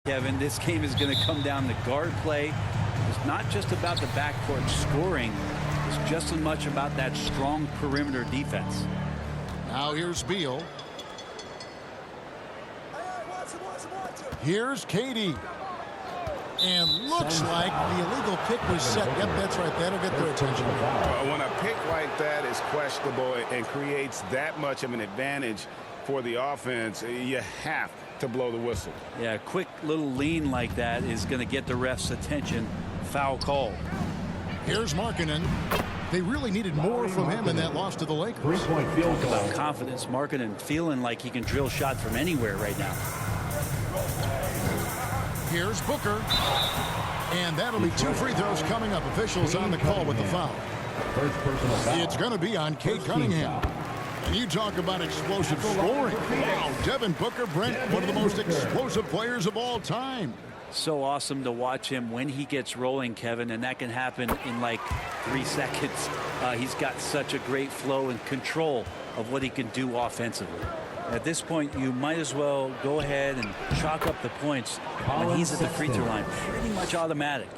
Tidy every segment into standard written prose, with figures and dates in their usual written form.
Kevin, this game is going to come down to guard play. It's not just about the backcourt scoring. It's just as much about that strong perimeter defense. Now here's Beal. Here's Katie. And looks like the illegal pick was set. Yep, that's right. That'll get their attention. When a pick like that is questionable and creates that much of an advantage for the offense, you have to blow the whistle. Yeah, a quick little lean like that is going to get the ref's attention. Foul call. Here's Markkanen. They really needed more from him in that loss to the Lakers. Three-point field goal. About confidence, Markkanen feeling like he can drill shots from anywhere right now. Here's Booker. And that'll be 2 free throws coming up. Officials on the call with the foul. First personal foul. It's going to be on Kate Cunningham. And you talk about explosive scoring. Wow, Devin Booker, Brent, one of the most explosive players of all time. So awesome to watch him when he gets rolling, Kevin, and that can happen in like 3 seconds. He's got such a great flow and control of what he can do offensively. At this point, you might as well go ahead and chalk up the points when he's at the free throw line. Pretty much automatic.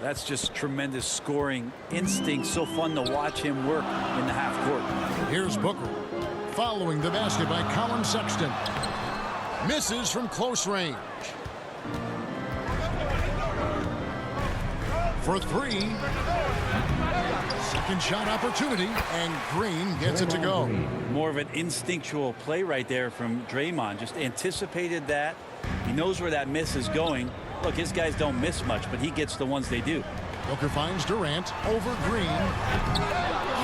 That's just tremendous scoring instinct. So fun to watch him work in the half court. Here's Booker. Following the basket by Colin Sexton. Misses from close range. For 3. Second shot opportunity, and Green gets it to go. More of an instinctual play right there from Draymond. Just anticipated that. He knows where that miss is going. Look, his guys don't miss much, but he gets the ones they do. Booker finds Durant over Green.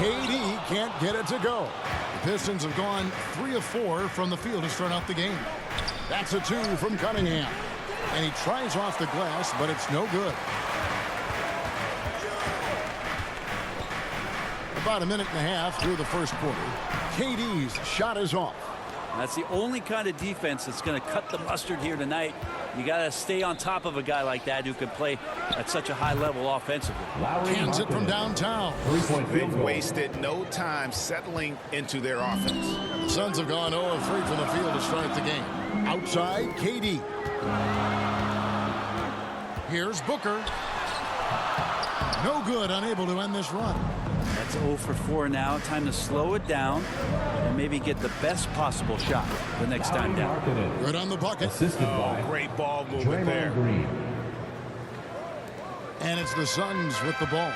KD can't get it to go. The Pistons have gone 3 of 4 from the field to start out the game. That's a 2 from Cunningham. And he tries off the glass, but it's no good. About a minute and a half through the first quarter. KD's shot is off. That's the only kind of defense that's going to cut the mustard here tonight. You got to stay on top of a guy like that who can play at such a high level offensively. Cans it from downtown. They've wasted no time settling into their offense. The Suns have gone 0 of 3 from the field to start the game. Outside, KD. Here's Booker. No good, unable to end this run. That's 0 for 4 now. Time to slow it down and maybe get the best possible shot the next time down. Good on the bucket. Great ball movement there. And it's the Suns with the ball.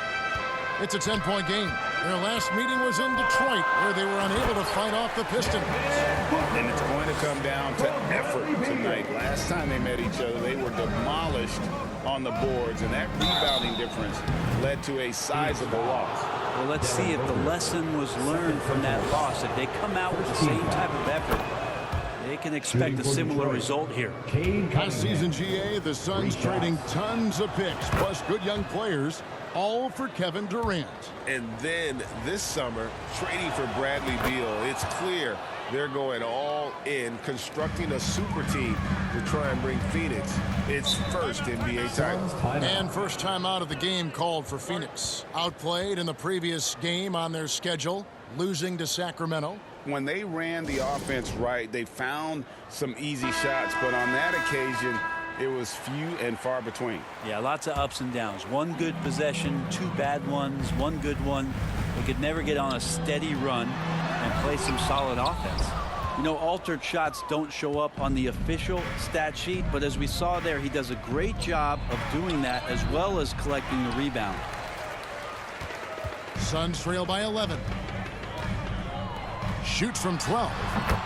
It's a 10-point game. Their last meeting was in Detroit, where they were unable to fight off the Pistons. And it's going to come down to effort tonight. Last time they met each other, they were demolished on the boards, and that rebounding difference led to a sizable loss. Well, let's see if the lesson was learned from that loss. If they come out with the same type of effort, they can expect a similar result here. Last season, GA, the Suns trading tons of picks, plus good young players, all for Kevin Durant. And then this summer, trading for Bradley Beal, it's clear they're going all in, constructing a super team to try and bring Phoenix its first NBA title. And first time out of the game called for Phoenix. Outplayed in the previous game on their schedule, losing to Sacramento. When they ran the offense right, they found some easy shots, but on that occasion, it was few and far between. Yeah, lots of ups and downs. One good possession, 2 bad ones, 1 good one. They could never get on a steady run and play some solid offense. You know, altered shots don't show up on the official stat sheet, but as we saw there, he does a great job of doing that as well as collecting the rebound. Suns trail by 11. Shoots from 12.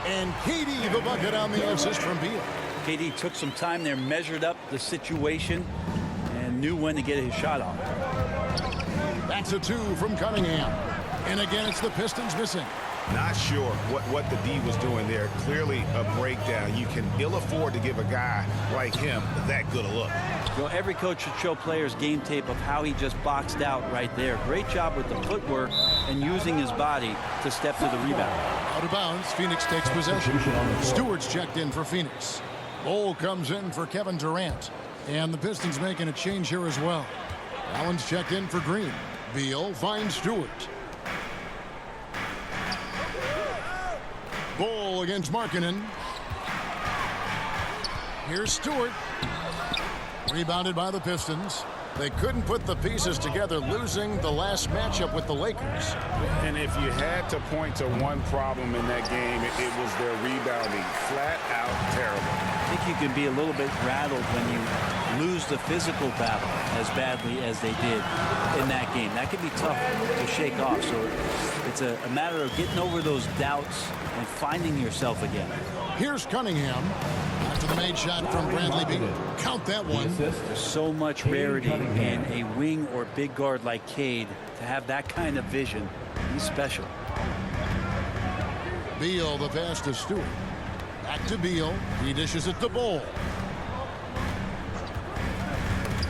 And KD the bucket on the assist from Beal. KD took some time there, measured up the situation, and knew when to get his shot off. That's a 2 from Cunningham. And again, it's the Pistons missing. Not sure what the D was doing there. Clearly a breakdown. You can ill afford to give a guy like him that good a look. You know, every coach should show players game tape of how he just boxed out right there. Great job with the footwork and using his body to step to the rebound. Out of bounds, Phoenix takes possession. Stewart's checked in for Phoenix. Bol comes in for Kevin Durant. And the Pistons making a change here as well. Allen's checked in for Green. Beal finds Stewart. Bol against Markkanen. Here's Stewart. Rebounded by the Pistons. They couldn't put the pieces together, losing the last matchup with the Lakers. And if you had to point to one problem in that game, it was their rebounding. Flat out terrible. I think you can be a little bit rattled when you lose the physical battle as badly as they did in that game. That can be tough to shake off. So it's a matter of getting over those doubts and finding yourself again. Here's Cunningham. After the made shot from Bradley Beal. Count that one. There's so much rarity in a wing or big guard like Cade to have that kind of vision. He's special. Beal, the pass to Stewart. Back to Beal. He dishes it to Bol.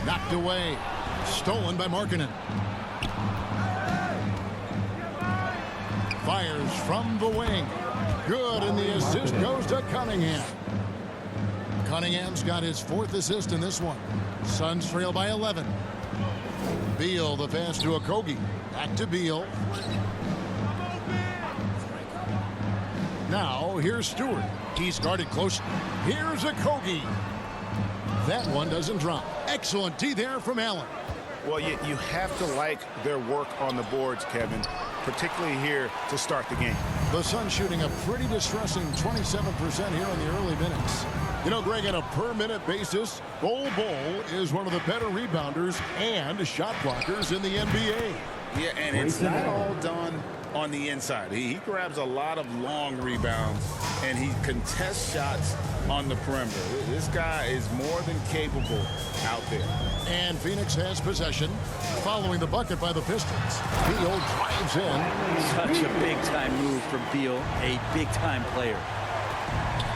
Knocked away. Stolen by Markkanen. Fires from the wing. Good, and the assist goes to Cunningham. Cunningham's got his 4th assist in this one. Suns trail by 11. Beal, the pass to Okogie. Back to Beal. Now, here's Stewart. He's guarded closely. Here's Okogie. That one doesn't drop. Excellent D there from Allen. Well, you have to like their work on the boards, Kevin, particularly here to start the game. The Suns shooting a pretty distressing 27% here in the early minutes. You know, Greg, on a per-minute basis, Bol is one of the better rebounders and shot blockers in the NBA. Yeah, and it's not all done on the inside. He grabs a lot of long rebounds, and he contests shots on the perimeter. This guy is more than capable out there. And Phoenix has possession following the bucket by the Pistons. Beal drives in. Such a big-time move from Beal, a big-time player.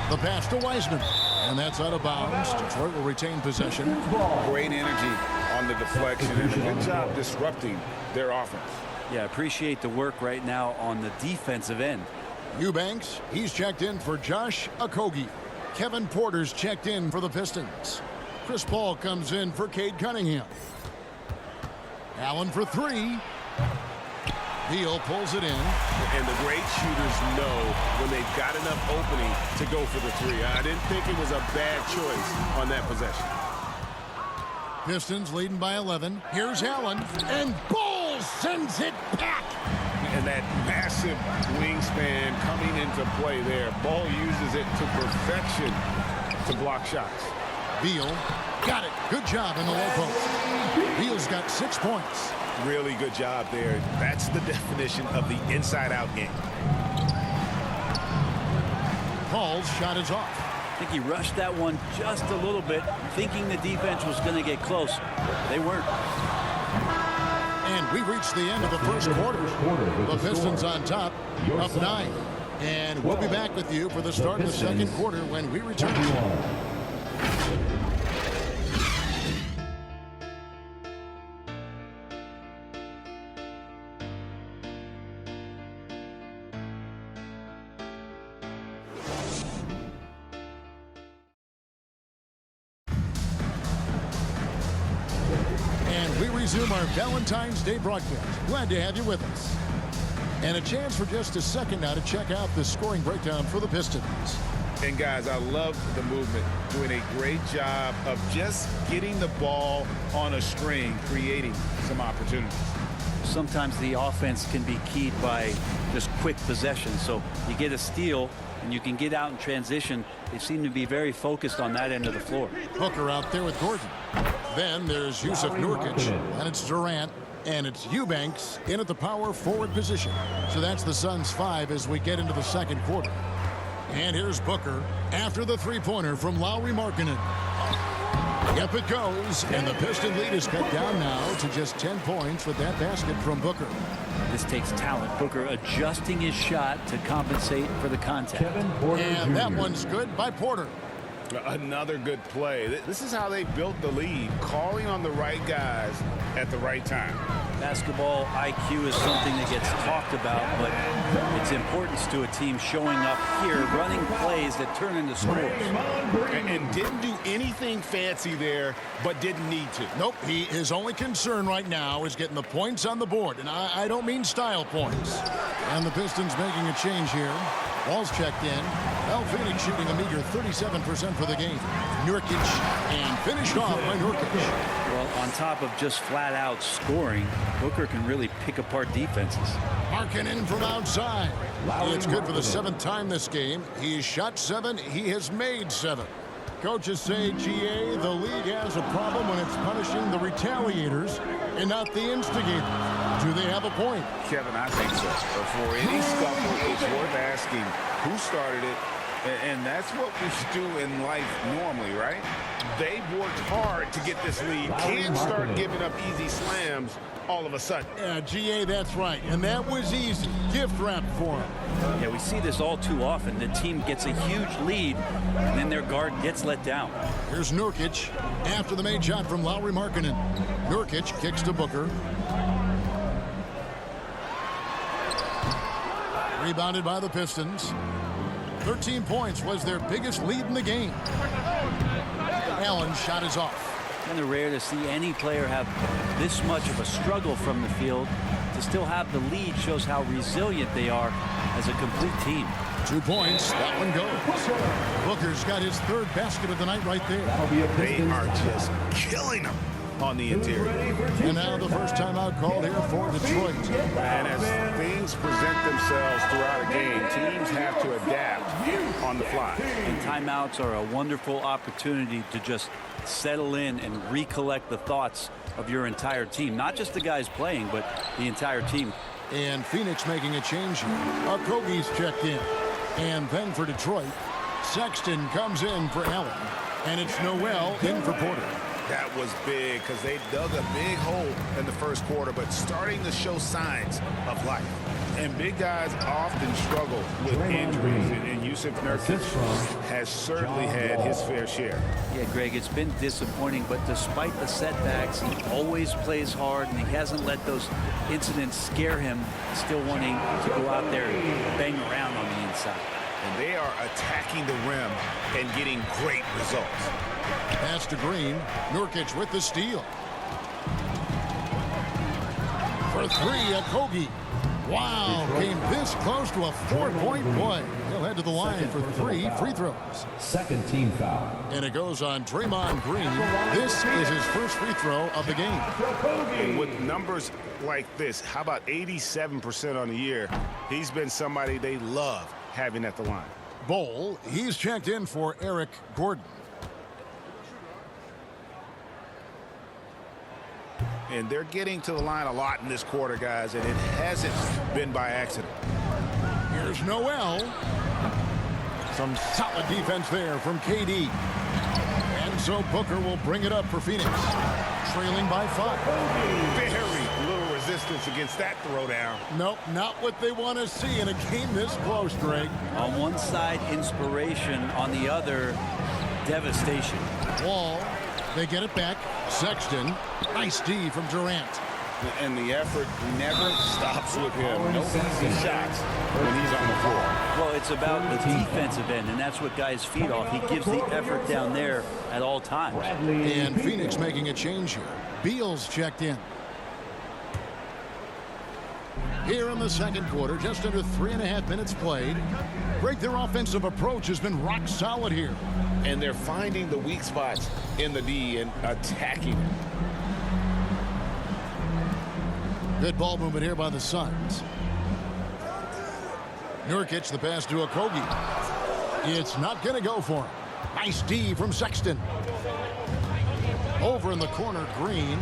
The pass to Wiseman. And that's out of bounds. Detroit will retain possession. Great energy on the deflection and a good job disrupting their offense. Yeah, appreciate the work right now on the defensive end. Eubanks, he's checked in for Josh Okogie. Kevin Porter's checked in for the Pistons. Chris Paul comes in for Cade Cunningham. Allen for 3. Beal pulls it in. And the great shooters know when they've got enough opening to go for the 3. I didn't think it was a bad choice on that possession. Pistons leading by 11. Here's Allen. And Bol sends it back. And that massive wingspan coming into play there. Ball uses it to perfection to block shots. Beal got it. Good job in the low post. Beal's got 6 points. Really good job there. That's the definition of the inside-out game. Paul's shot is off. I think he rushed that one just a little bit, thinking the defense was going to get close. They weren't. And we reached the end of the first quarter. The Pistons on top, up 9. And we'll be back with you for the start of the second quarter when we return. Resume our Valentine's Day broadcast. Glad to have you with us. And a chance for just a second now to check out the scoring breakdown for the Pistons. And guys, I love the movement, doing a great job of just getting the ball on a string, creating some opportunities. Sometimes the offense can be keyed by just quick possession. So you get a steal and you can get out in transition. They seem to be very focused on that end of the floor. Booker out there with Gordon. Then there's Yusuf Nurkic, and it's Durant, and it's Eubanks in at the power forward position. So that's the Suns 5 as we get into the second quarter. And here's Booker after the three-pointer from Lauri Markkanen. Up it goes, and the Piston lead is cut down now to just 10 points with that basket from Booker. This takes talent. Booker adjusting his shot to compensate for the contact. And that one's good by Porter. Another good play. This is how they built the lead, calling on the right guys at the right time. Basketball IQ is something that gets talked about, but its importance to a team showing up here, running plays that turn into scores. And didn't do anything fancy there, but didn't need to. Nope, his only concern right now is getting the points on the board, and I don't mean style points. And the Pistons making a change here. Ball's checked in. Well, Phoenix shooting a meager 37% for the game. Nurkic, and finished off by Nurkic. Well, on top of just flat out scoring, Booker can really pick apart defenses. Markkanen from outside. It's good for the 7th time this game. He's shot 7. He has made 7. Coaches say, GA, the league has a problem when it's punishing the retaliators and not the instigators. Do they have a point? Kevin, I think so. For any scuffle, it's worth asking who started it. And that's what we should do in life normally, right? They've worked hard to get this lead. Can't start giving up easy slams all of a sudden. Yeah, GA, that's right. And that was easy. Gift wrap for him. Yeah, we see this all too often. The team gets a huge lead, and then their guard gets let down. Here's Nurkic after the made shot from Lauri Markkanen. Nurkic kicks to Booker. Rebounded by the Pistons. 13 points was their biggest lead in the game. Allen's shot is off. Kind of rare to see any player have this much of a struggle from the field. To still have the lead shows how resilient they are as a complete team. 2 points. That one goes. Booker's got his 3rd basket of the night right there. They are just killing them on the interior. And now the first timeout called here for Detroit. And as things present themselves throughout a game, teams have to adapt on the fly. And timeouts are a wonderful opportunity to just settle in and recollect the thoughts of your entire team. Not just the guys playing, but the entire team. And Phoenix making a change here. Okogie's checked in. And then for Detroit, Sexton comes in for Allen. And it's Noel in for Porter. That was big because they dug a big hole in the first quarter, but starting to show signs of life. And big guys often struggle with injuries, and Yusuf Nurkic has certainly had his fair share. Yeah, Greg, it's been disappointing, but despite the setbacks, he always plays hard, and he hasn't let those incidents scare him, still wanting to go out there and bang around on the inside. And they are attacking the rim and getting great results. Pass to Green. Nurkic with the steal. For 3, Okogie. Wow, came this close to a 4-point play. He'll head to the line for 3 free throws. 2nd team foul. And it goes on Draymond Green. This is his first free throw of the game. And with numbers like this, how about 87% on the year? He's been somebody they love having at the line. Bowl, he's checked in for Eric Gordon. And they're getting to the line a lot in this quarter, guys, and it hasn't been by accident. Here's Noel. Some solid defense there from KD. And so Booker will bring it up for Phoenix. Trailing by 5. Very little resistance against that throwdown. Nope, not what they want to see in a game this close, Greg. On one side, inspiration. On the other, devastation. Wall. They get it back. Sexton. Nice D from Durant. And the effort never stops with him. No easy shots when he's on the floor. Well, it's about the defensive end, and that's what guys feed off. He gives the effort down there at all times. And Phoenix making a change here. Beal's checked in. Here in the second quarter, just under 3.5 minutes played. Greg, their offensive approach has been rock solid here. And they're finding the weak spots in the D and attacking it. Good ball movement here by the Suns. Nurkic, the pass to Okogie. It's not going to go for him. Nice D from Sexton. Over in the corner, Green.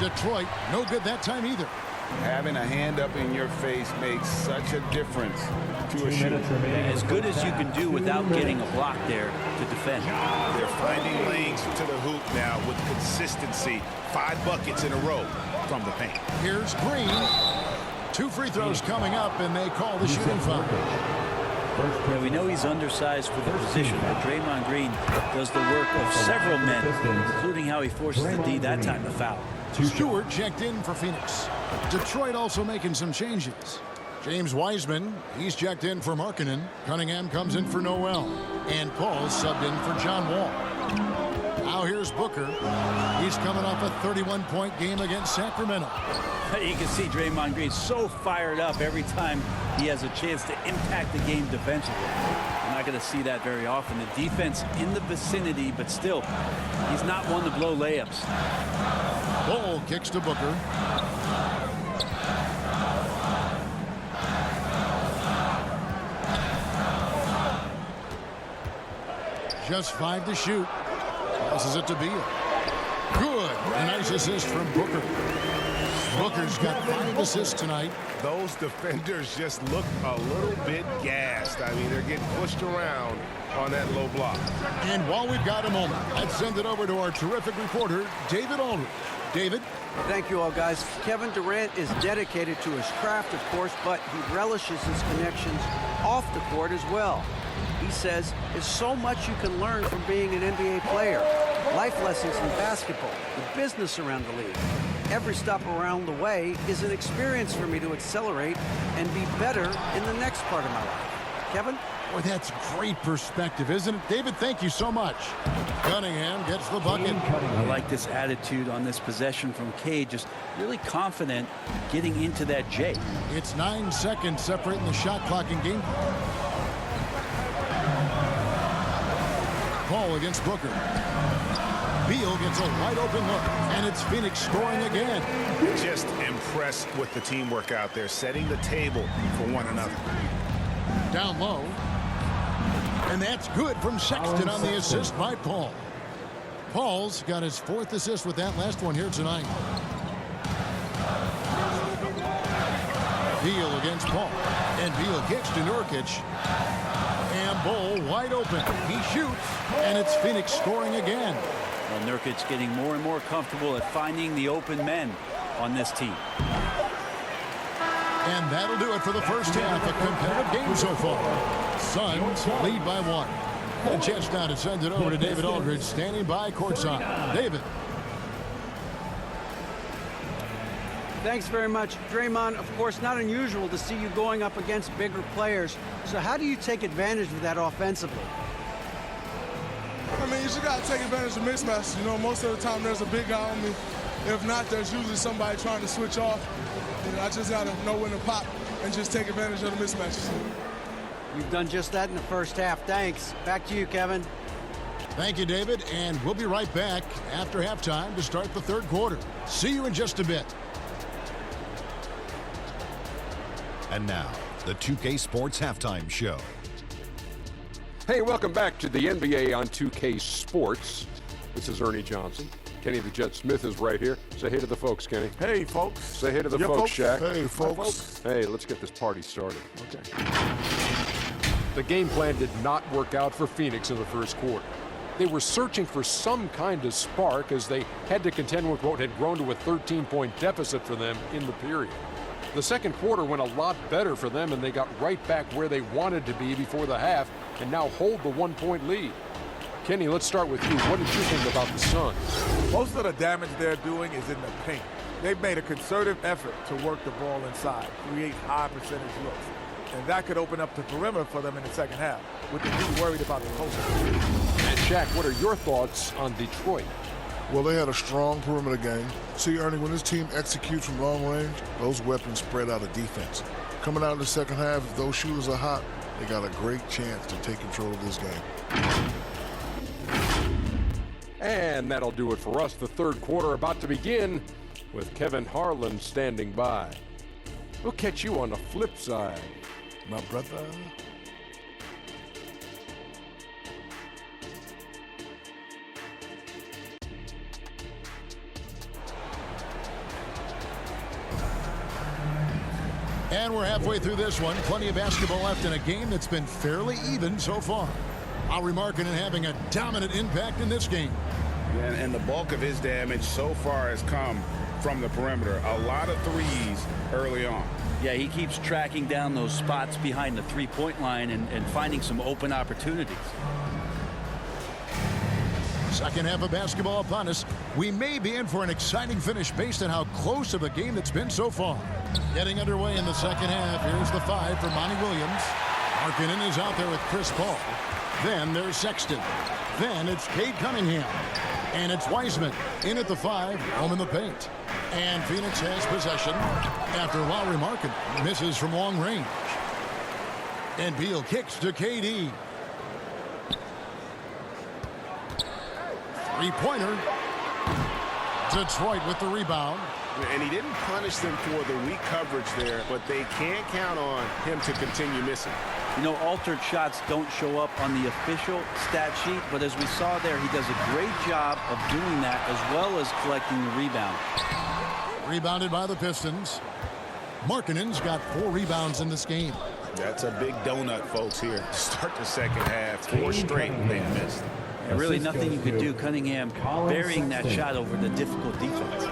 Detroit, no good that time either. Having a hand up in your face makes such a difference to a shooter. As good as you can do without getting a block there to defend. They're finding lanes to the hoop now with consistency. 5 buckets in a row from the paint. Here's Green. 2 free throws coming up, and they call the shooting foul. Yeah, we know he's undersized for the position, but Draymond Green does the work of several men, including how he forces the D that time to foul. Stewart checked in for Phoenix. Detroit also making some changes. James Wiseman, he's checked in for Markkanen. Cunningham comes in for Noel. And Paul subbed in for John Wall. Now here's Booker. He's coming off a 31-point game against Sacramento. You can see Draymond Green so fired up every time he has a chance to impact the game defensively. You're not going to see that very often. The defense in the vicinity, but still, he's not one to blow layups. Ball kicks to Booker. Just 5 to shoot. Passes it to Beal. Good. A nice assist from Booker. Booker's got 5 assists tonight. Those defenders just look a little bit gassed. I mean, they're getting pushed around on that low block. And while we've got a moment, let's send it over to our terrific reporter, David Aldridge. David? Thank you all, guys. Kevin Durant is dedicated to his craft, of course, but he relishes his connections off the court as well. He says there's so much you can learn from being an NBA player. Life lessons in basketball, the business around the league. Every stop around the way is an experience for me to accelerate and be better in the next part of my life. Kevin? Boy, that's great perspective, isn't it? David, thank you so much. Cunningham gets the bucket. I like this attitude on this possession from Cade. Just really confident getting into that J. It's 9 seconds separating the shot clock and game. Paul against Booker. Beal gets a wide open look, and it's Phoenix scoring again. Just impressed with the teamwork out there, setting the table for one another. Down low. And that's good from Sexton on the assist by Paul. Paul's got his 4th assist with that last one here tonight. Beal against Paul. And Beal kicks to Nurkic. And Bull wide open. He shoots, and it's Phoenix scoring again. Well, Nurkic getting more and more comfortable at finding the open men on this team. And that'll do it for the first half. A competitive game so far. Suns lead by 1. A chance now to send it over to David Aldridge, standing by courtside. David. Thanks very much. Draymond, of course, not unusual to see you going up against bigger players. So how do you take advantage of that offensively? I mean, you just got to take advantage of mismatches. You know, most of the time there's a big guy on me. If not, there's usually somebody trying to switch off. And I just got to know when to pop and just take advantage of the mismatches. You've done just that in the first half. Thanks. Back to you, Kevin. Thank you, David. And we'll be right back after halftime to start the third quarter. See you in just a bit. And now, the 2K Sports Halftime Show. Hey, welcome back to the NBA on 2K Sports. This is Ernie Johnson. Kenny the Jet Smith is right here. Say hey to the folks, Kenny. Hey, folks. Say hey to the folks, Shaq. Hey, folks. Hey, let's get this party started. Okay. The game plan did not work out for Phoenix in the first quarter. They were searching for some kind of spark as they had to contend with what had grown to a 13-point deficit for them in the period. The second quarter went a lot better for them, and they got right back where they wanted to be before the half and now hold the 1-point lead. Kenny, let's start with you. What did you think about the Suns? Most of the damage they're doing is in the paint. They've made a concerted effort to work the ball inside, create high percentage looks. And that could open up the perimeter for them in the second half, with the team worried about the post. And Shaq, what are your thoughts on Detroit? Well, they had a strong perimeter game. See, Ernie, when this team executes from long range, those weapons spread out of defense. Coming out in the second half, if those shooters are hot, they got a great chance to take control of this game. And that'll do it for us. The third quarter about to begin with Kevin Harlan standing by. We'll catch you on the flip side, My brother. And we're halfway through this one. Plenty of basketball left in a game that's been fairly even so far. Lowry Markkanen having a dominant impact in this game. And the bulk of his damage so far has come from the perimeter. A lot of threes early on. Yeah, he keeps tracking down those spots behind the three-point line and finding some open opportunities. Second half of basketball upon us. We may be in for an exciting finish based on how close of a game it's been so far. Getting underway in the second half. Here's the 5 for Monty Williams. Markkanen is out there with Chris Paul. Then there's Sexton. Then it's Cade Cunningham. And it's Wiseman in at the 5, home in the paint. And Phoenix has possession after Lauri Markkanen misses from long range. And Beal kicks to KD. Three-pointer. Detroit with the rebound. And he didn't punish them for the weak coverage there, but they can't count on him to continue missing. You know, altered shots don't show up on the official stat sheet, but as we saw there, he does a great job of doing that as well as collecting the rebound. Rebounded by the Pistons. Markkanen's got 4 rebounds in this game. That's a big donut, folks, here. Start the second half. 4 straight they missed. And really nothing you could do. Cunningham burying that shot over the difficult defense.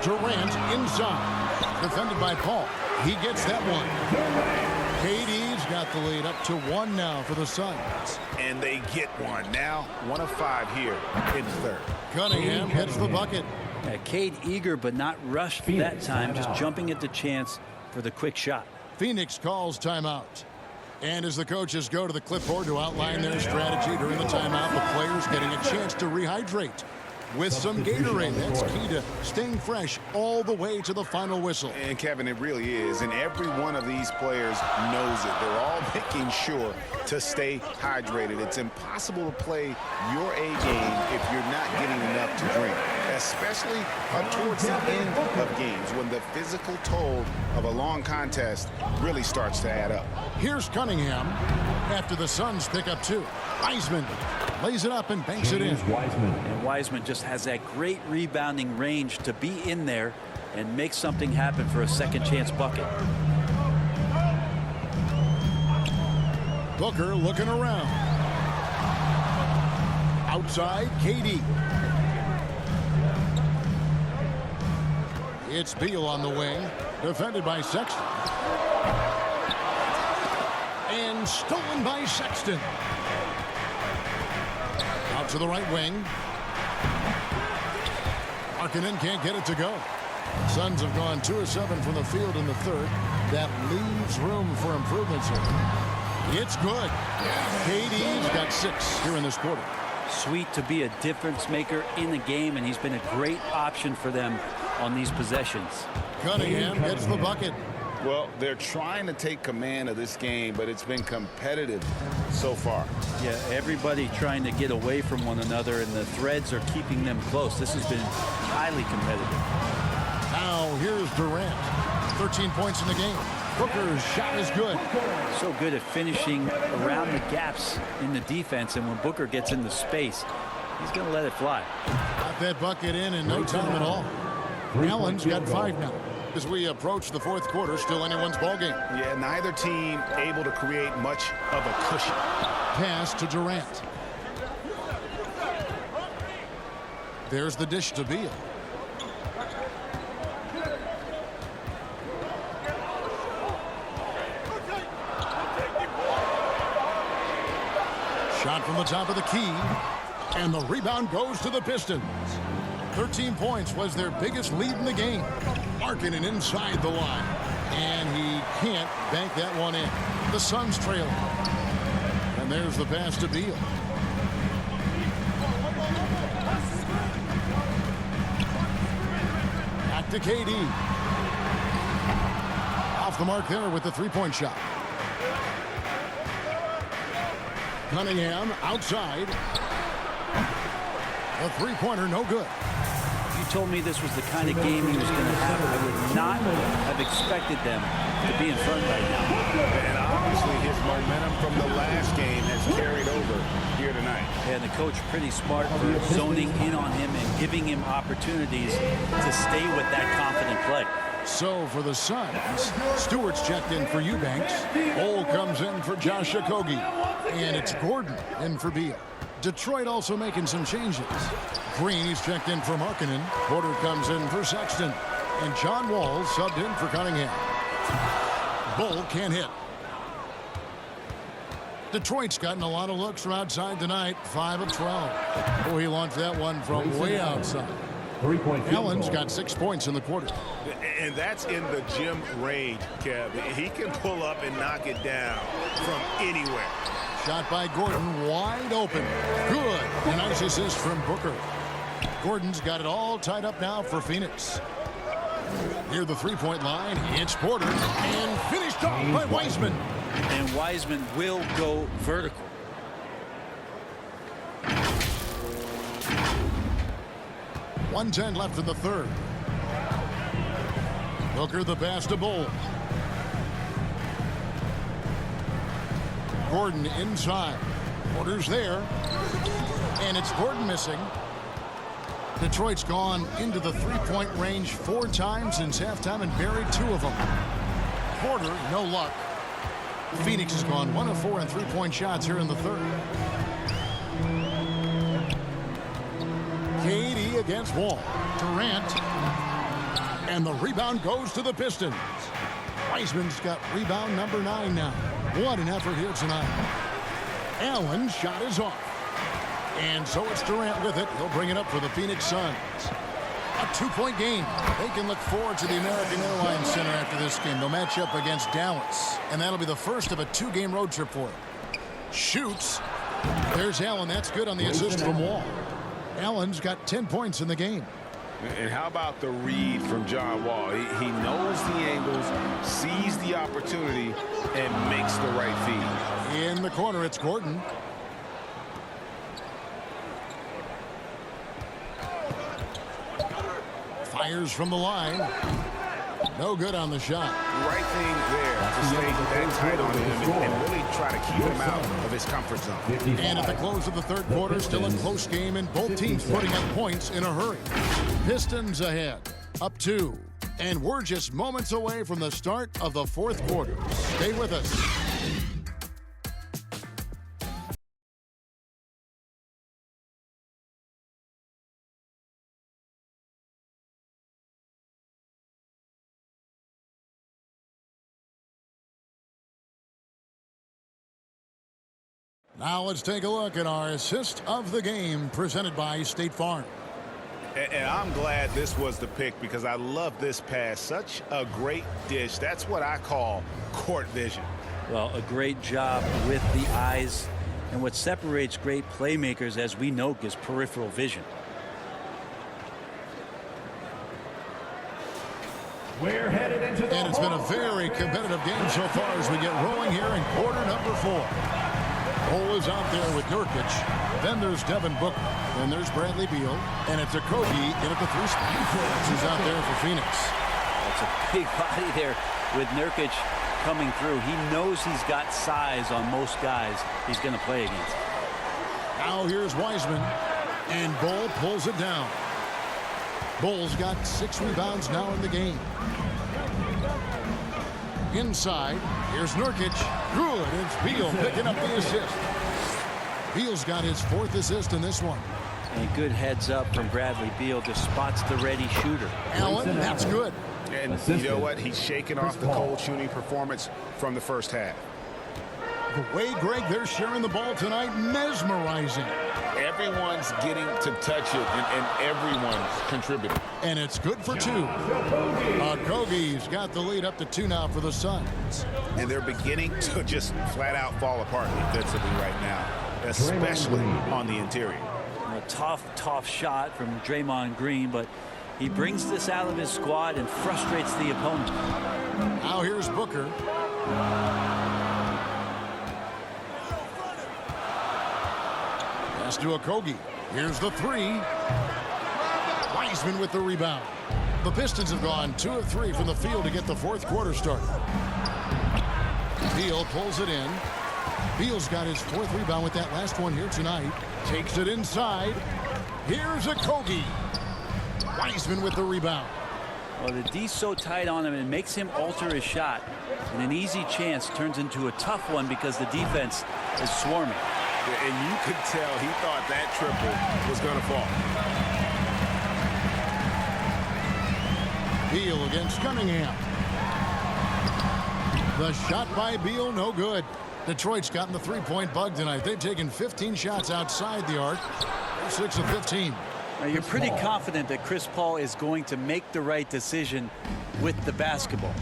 Durant inside. Defended by Paul. He gets that one. KD's got the lead up to 1 now for the Suns. And they get one. Now 1 of 5 here in the third. Cunningham hits the bucket. Yeah, Cade eager but not rushed that time, just jumping at the chance for the quick shot. Phoenix calls timeout. And as the coaches go to the clipboard to outline their strategy during the timeout, the players getting a chance to rehydrate with some Gatorade. That's key to staying fresh all the way to the final whistle. And Kevin, it really is. And every one of these players knows it. They're all making sure to stay hydrated. It's impossible to play your A game if you're not getting enough to drink, especially towards the end of games when the physical toll of a long contest really starts to add up. Here's Cunningham after the Suns pick up 2. Wiseman lays it up and banks it in. And Wiseman just has that great rebounding range to be in there and make something happen for a second chance bucket. Booker looking around. Outside, KD. It's Beal on the wing, defended by Sexton. And stolen by Sexton. Out to the right wing. Markkanen can't get it to go. Suns have gone 2 of 7 from the field in the third. That leaves room for improvements here. It's good. KD's got 6 here in this quarter. Sweet to be a difference maker in the game, and he's been a great option for them on these possessions. Cunningham gets the bucket. Well, they're trying to take command of this game, but it's been competitive so far. Yeah, everybody trying to get away from one another, and the threads are keeping them close. This has been highly competitive. Now here's Durant. 13 points in the game. Booker's shot is good. So good at finishing around the gaps in the defense, and when Booker gets into space, he's going to let it fly. Got that bucket in no time at all. Allen's got 5 now. As we approach the fourth quarter, still anyone's ballgame. Yeah, neither team able to create much of a cushion. Pass to Durant. There's the dish to Beal. Shot from the top of the key. And the rebound goes to the Pistons. 13 points was their biggest lead in the game. Markkanen inside the line. And he can't bank that one in. The Suns trail. And there's the pass to Beal. Back to KD. Off the mark there with the three-point shot. Cunningham outside. A three-pointer, no good. If you told me this was the kind of game he was going to have, I would not have expected them to be in front right now. And obviously his momentum from the last game has carried over here tonight. And the coach pretty smart for zoning in on him and giving him opportunities to stay with that confident play. So for the Suns, Stewart's checked in for Eubanks. Ole comes in for Josh Okogie. And it's Gordon in for Beal. Detroit also making some changes. Green, he's checked in for Markkanen. Porter comes in for Sexton. And John Wall subbed in for Cunningham. Bull can't hit. Detroit's gotten a lot of looks from outside tonight. 5 of 12. Oh, he launched that one from way outside. three-point field Allen's goal. got 6 points in the quarter. And that's in the gym range, Kev. He can pull up and knock it down from anywhere. Shot by Gordon, wide open. Good. A nice assist from Booker. Gordon's got it all tied up now for Phoenix. Near the three-point line, it's Porter, and finished off by Wiseman. And Wiseman will go vertical. .110 left in the third. Booker the pass to Bull. Gordon inside. Porter's there. And it's Gordon missing. Detroit's gone into the three-point range 4 times since halftime and buried 2 of them. Porter, no luck. Phoenix has gone 1 of 4 on three-point shots here in the third. KD against Wall. Durant. And the rebound goes to the Pistons. Wiseman's got rebound number 9 now. What an effort here tonight. Allen's shot is off. And so it's Durant with it. He'll bring it up for the Phoenix Suns. A 2-point game. They can look forward to the American Airlines Center after this game. They'll match up against Dallas. And that'll be the first of a 2-game road trip for him. Shoots. There's Allen. That's good on the assist from Wall. Allen's got 10 points in the game. And how about the read from John Wall? He knows the angles, sees the opportunity, and makes the right feed. In the corner, it's Gordon. Fires from the line. No good on the shot. Right thing there to stay that tight on him and really try to keep him out of his comfort zone. And at the close of the third quarter, still a close game, and both teams putting up points in a hurry. Pistons ahead, up 2. And we're just moments away from the start of the fourth quarter. Stay with us. Now let's take a look at our assist of the game presented by State Farm. And I'm glad this was the pick because I love this pass. Such a great dish. That's what I call court vision. Well, a great job with the eyes. And what separates great playmakers, as we know, is peripheral vision. We're headed into the And it's been a very competitive game so far as we get rolling here in quarter number 4. Cole is out there with Nurkic. Then there's Devin Booker. Then there's Bradley Beal. And it's Okogie in at the 3 spot. He's out there for Phoenix. That's a big body there with Nurkic coming through. He knows he's got size on most guys he's going to play against. Now here's Wiseman. And Bull pulls it down. Bull's got 6 rebounds now in the game. Inside, here's Nurkic. Good. It's Beal picking up the assist. Beal's got his 4th assist in this one. And good heads up from Bradley Beal. Just spots the ready shooter. Allen, that's good. And you know what? He's shaking off the cold shooting performance from the first half. The way, Greg, they're sharing the ball tonight, mesmerizing. Everyone's getting to touch it, and everyone's contributing. And it's good for 2. Okogie's got the lead up to 2 now for the Suns. And they're beginning to just flat out fall apart defensively right now, especially on the interior. A tough shot from Draymond Green, but he brings this out of his squad and frustrates the opponent. Now here's Booker. Pass to Okogie. Here's the 3. Wiseman with the rebound. The Pistons have gone 2 of 3 from the field to get the fourth quarter started. Beal pulls it in. Beal's got his 4th rebound with that last one here tonight. Takes it inside. Here's Okogie. Wiseman with the rebound. Well, the D's so tight on him, it makes him alter his shot. And an easy chance turns into a tough one because the defense is swarming. And you could tell he thought that triple was going to fall. Beal against Cunningham. The shot by Beal, no good. Detroit's gotten the 3-point bug tonight. They've taken 15 shots outside the arc. 6 of 15. Now, you're pretty confident that Chris Paul is going to make the right decision with the basketball.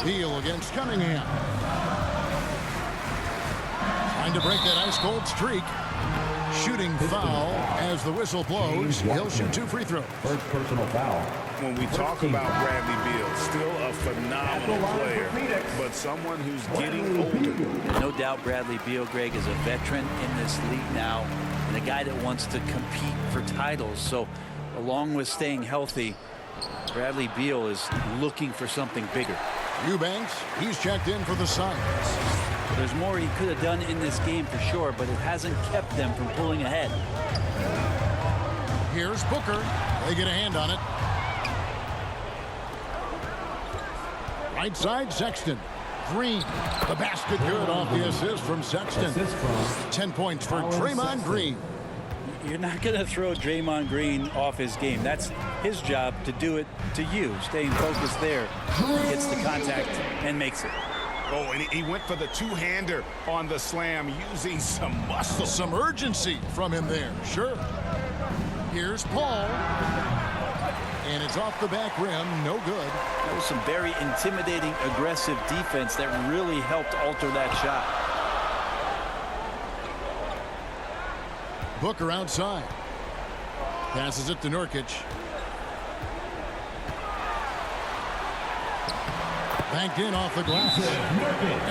Beal against Cunningham. Trying to break that ice-cold streak. Shooting foul as the whistle blows. He'll shoot 2 free throws. First personal foul. When we talk about Bradley Beal, still a phenomenal player, but someone who's getting older. No doubt Bradley Beal, Greg, is a veteran in this league now and a guy that wants to compete for titles. So along with staying healthy, Bradley Beal is looking for something bigger. Eubanks, he's checked in for the Suns. There's more he could have done in this game for sure, but it hasn't kept them from pulling ahead. Here's Booker. They get a hand on it. Right side, Sexton. Green. The basket good off the assist from Sexton. 10 points for Draymond Green. You're not going to throw Draymond Green off his game. That's his job to do it to you. Staying focused there. He gets the contact and makes it. Oh, and he went for the two-hander on the slam using some muscle. Some urgency from him there. Sure. Here's Paul. And it's off the back rim. No good. That was some very intimidating, aggressive defense that really helped alter that shot. Booker outside. Passes it to Nurkic. Banked in off the glass.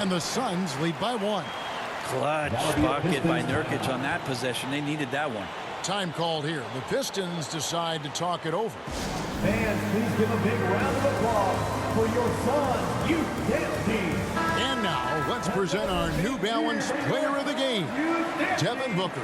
And the Suns lead by 1. Clutch bucket by Nurkic on that possession. They needed that one. Time called here. The Pistons decide to talk it over. Fans, please give a big round of applause for your Suns youth dance team. And now, let's present our New Balance Player of the Game, Devin Booker.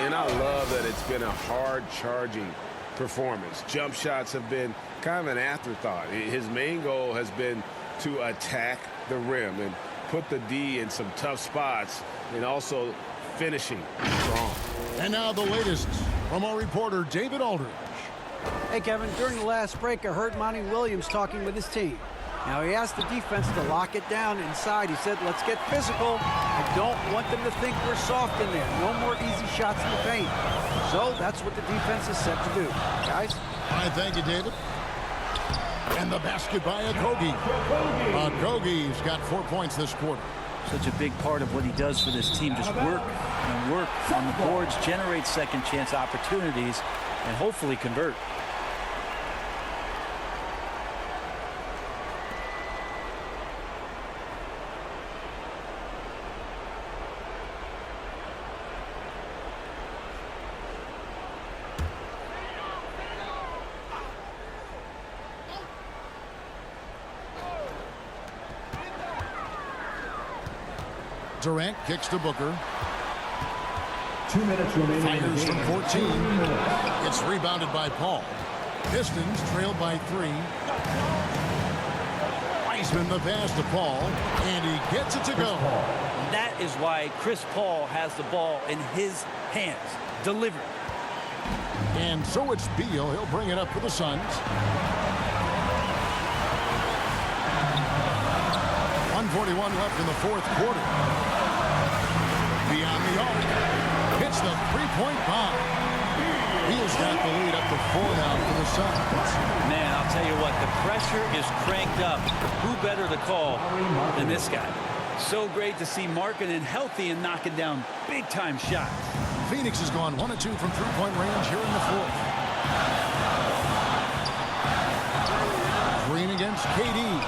And I love that it's been a hard-charging performance. Jump shots have been kind of an afterthought. His main goal has been to attack the rim and put the D in some tough spots and also finishing strong. And now the latest from our reporter, David Aldridge. Hey, Kevin, during the last break, I heard Monty Williams talking with his team. Now, he asked the defense to lock it down inside. He said, let's get physical. I don't want them to think we're soft in there. No more easy shots in the paint. So that's what the defense is set to do. Guys? All right, thank you, David. And the basket by Okogie. Okogie's got 4 points this quarter. Such a big part of what he does for this team. Just work and work on the boards, generate second chance opportunities, and hopefully convert. Durant kicks to Booker. 2 minutes remaining. Fighters from 14. It's rebounded by Paul. Pistons trailed by 3. Wiseman the pass to Paul, and he gets it to go. That is why Chris Paul has the ball in his hands. Delivered. And so it's Beal. He'll bring it up for the Suns. 1:41 left in the fourth quarter. Beyond the arc. Hits the three-point bomb. Beal's got the lead up to 4 now for the Suns. Man, I'll tell you what, the pressure is cranked up. Who better to call than this guy? So great to see Markkanen healthy and knocking down big-time shots. Phoenix has gone 1 of 2 from three-point range here in the fourth. Green against KD.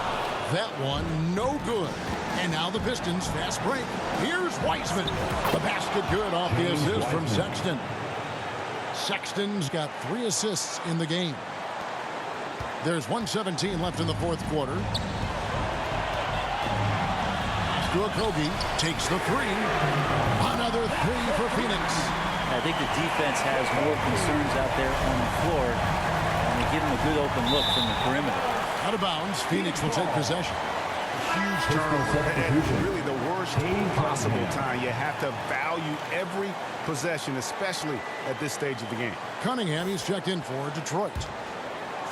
That one, no good. And now the Pistons fast break. Here's Wiseman. The basket good off the assist from Sexton. Sexton's got 3 assists in the game. There's 1:17 left in the fourth quarter. Okogie takes the 3. Another 3 for Phoenix. I think the defense has more concerns out there on the floor, and they give him a good open look from the perimeter. Out of bounds, Phoenix will take possession. Huge turnover at really the worst possible time. You have to value every possession, especially at this stage of the game. Cunningham, he's checked in for Detroit.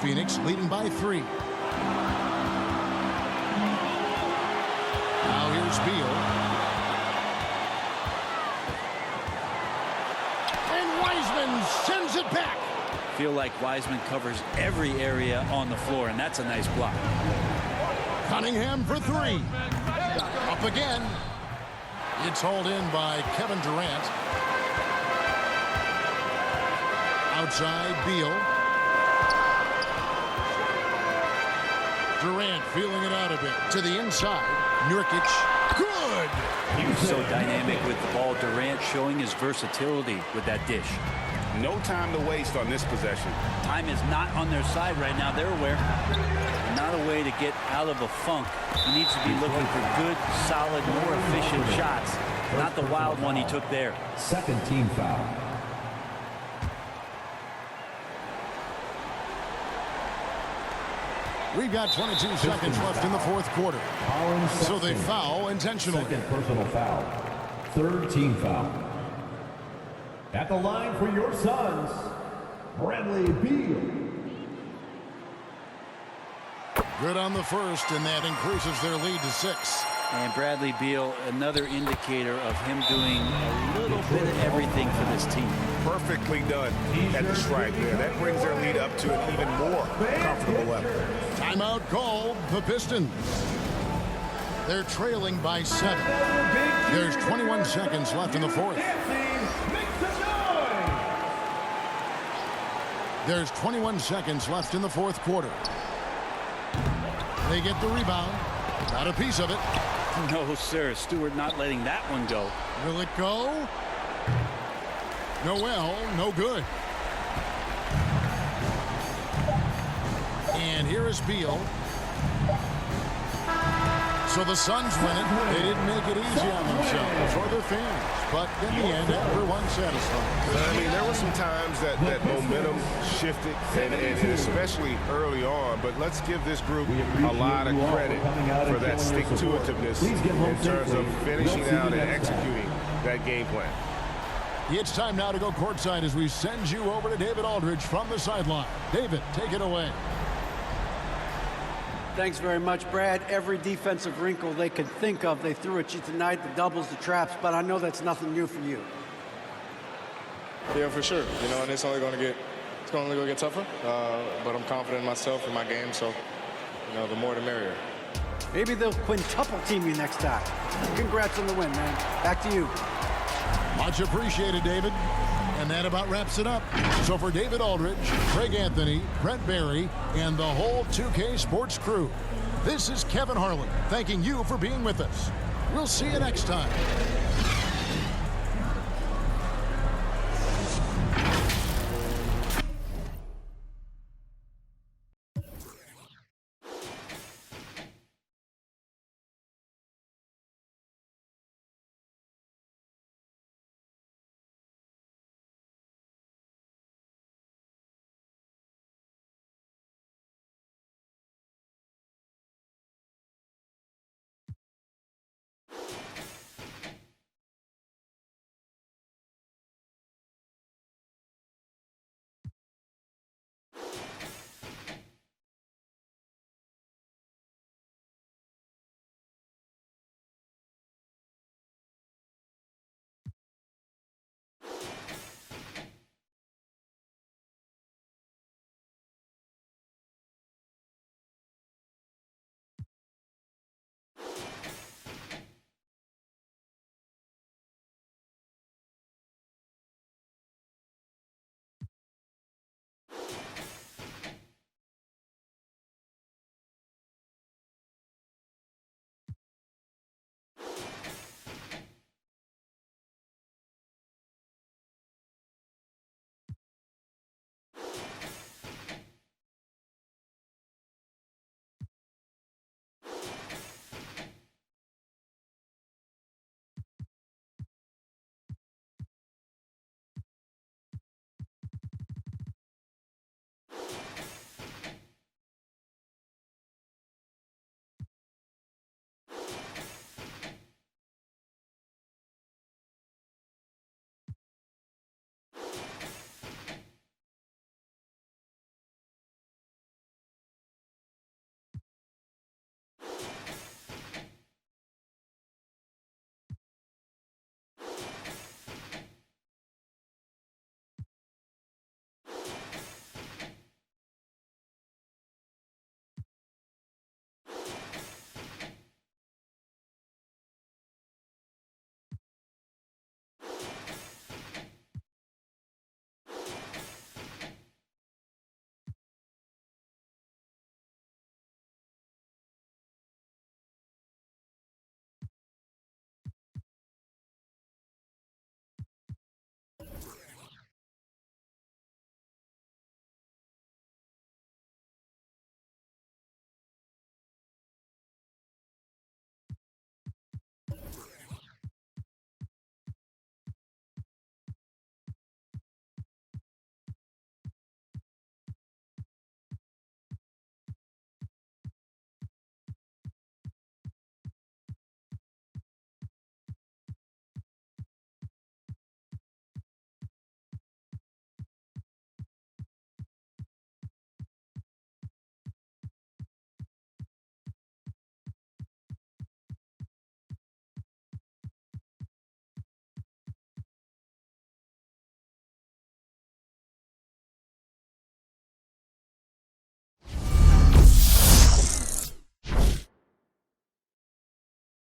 Phoenix leading by 3. Now here's Beal. and sends it back. Feel like Wiseman covers every area on the floor, and that's a nice block. Cunningham for three. Up again. It's hauled in by Kevin Durant. Outside, Beal. Durant feeling it out a bit. To the inside. Nurkic. Good! He's so dynamic with the ball. Durant showing his versatility with that dish. No time to waste on this possession. Time is not on their side right now. They're aware. Not a way to get out of a funk. He needs to be looking for good, solid, more efficient shots. Not the wild one he took there. Second team foul. We've got 22 seconds left in the fourth quarter. So they foul intentionally. Second personal foul. Third team foul. At the line for your Suns, Bradley Beal. Good on the first, and that increases their lead to 6. And Bradley Beal, another indicator of him doing a little bit of everything for this team. Perfectly done at the stripe there. That brings their lead up to an even more comfortable level. Timeout called the Pistons. They're trailing by 7. There's 21 seconds left in the fourth. There's 21 seconds left in the fourth quarter. They get the rebound. Got a piece of it. No, sir. Stewart not letting that one go. Will it go? Noel, no good. And here is Beal. So the Suns win it. They didn't make it easy on themselves or their fans. But in the end, everyone's satisfied. I mean, there were some times that momentum shifted, and especially early on. But let's give this group a lot of credit for that stick-to-itiveness in terms of finishing out and executing that game plan. It's time now to go courtside as we send you over to David Aldridge from the sideline. David, take it away. Thanks very much, Brad. Every defensive wrinkle they could think of, they threw at you tonight, the doubles, the traps, but I know that's nothing new for you. Yeah, for sure. You know, and it's only going to get tougher. But I'm confident in myself and my game, so, you know, the more the merrier. Maybe they'll quintuple team you next time. Congrats on the win, man. Back to you. Much appreciated, David. And that about wraps it up. So for David Aldridge, Craig Anthony, Brent Barry, and the whole 2K Sports crew, this is Kevin Harlan thanking you for being with us. We'll see you next time.